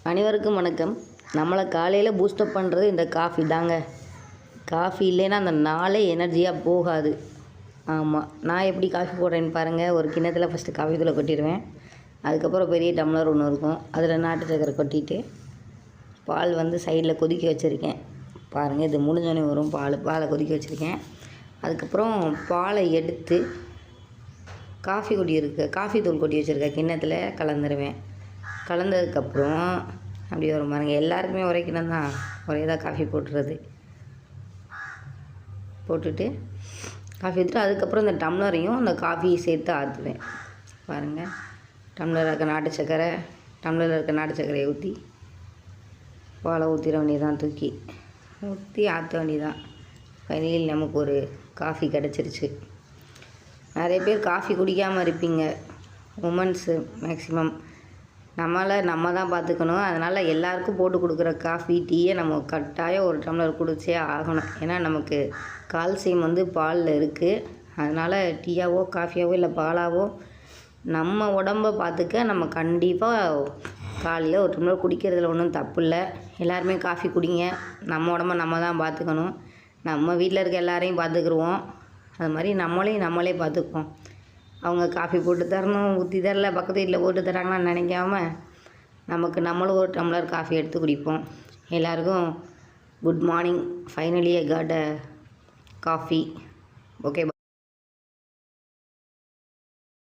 அனைவருக்கும் வணக்கம். நம்மளை காலையில் பூஸ்டப் பண்ணுறது இந்த காஃபி தாங்க. காஃபி இல்லைன்னா அந்த நாளே எனர்ஜியாக போகாது. ஆமாம், நான் எப்படி காஃபி போடுறேன்னு பாருங்கள். ஒரு கிண்ணத்தில் ஃபஸ்ட்டு காஃபி தூளை கொட்டிடுவேன். அதுக்கப்புறம் பெரிய டம்ளர் ஒன்று இருக்கும், அதில் நாட்டு சக்கரை கொட்டிட்டு பால் சைடில் கொதிக்க வச்சுருக்கேன். பாருங்கள், இது முடிஞ்சோடனே வரும் பாலை கொதிக்க வச்சுருக்கேன். அதுக்கப்புறம் பாலை எடுத்து காஃபி தூள் கொட்டி வச்சுருக்க கிண்ணத்தில் கலந்துருவேன். கலந்ததுக்கப்புறம் அப்படி வரும் பாருங்க. எல்லாருக்குமே ஒரே கிண்ணம் தான், ஒரே தான் காஃபி போட்டுட்டு காஃபி ஊற்றிட்டு அதுக்கப்புறம் இந்த டம்ளரையும் அந்த காஃபியை சேர்த்து ஆற்றுவேன். பாருங்கள், டம்ளரில் இருக்க நாட்டு சக்கரையை ஊற்றி பாலை ஊற்றிட வேண்டியதான், தூக்கி ஊற்றி ஆற்ற வேண்டியதான். ஃபைனலில் நமக்கு ஒரு காஃபி கிடச்சிருச்சு. நிறைய பேர் காஃபி குடிக்காமல் இருப்பீங்க, உமன்ஸு மேக்ஸிமம். நம்ம தான் பார்த்துக்கணும். அதனால் எல்லாருக்கும் போட்டு கொடுக்குற காஃபி டீயை நம்ம கட்டாயம் ஒரு டம்ளர் குடிச்சே ஆகணும். ஏன்னா நமக்கு கால்சியம் பாலில் இருக்குது. அதனால் டீயாவோ காஃபியாவோ இல்லை பாலாவோ நம்ம உடம்பை பார்த்துக்க நம்ம கண்டிப்பாக காலையில் ஒரு டம்ளர் குடிக்கிறதுல ஒன்றும் தப்பு இல்லை. எல்லாருமே காஃபி குடிங்க. நம்ம உடம்பை நம்ம தான் பார்த்துக்கணும். நம்ம வீட்டில் இருக்க எல்லாரையும் பார்த்துக்குருவோம், அது மாதிரி நம்மளே பார்த்துக்குவோம். அவங்க காஃபி போட்டு தரணும், ஊற்றி தரல, பக்கத்து வீட்டில் போட்டு தராங்கன்னு நினைக்காம நம்மளும் ஒரு டம்ளர் காஃபி எடுத்து குடிப்போம். எல்லாருக்கும் good morning. Finally I got a coffee. Okay.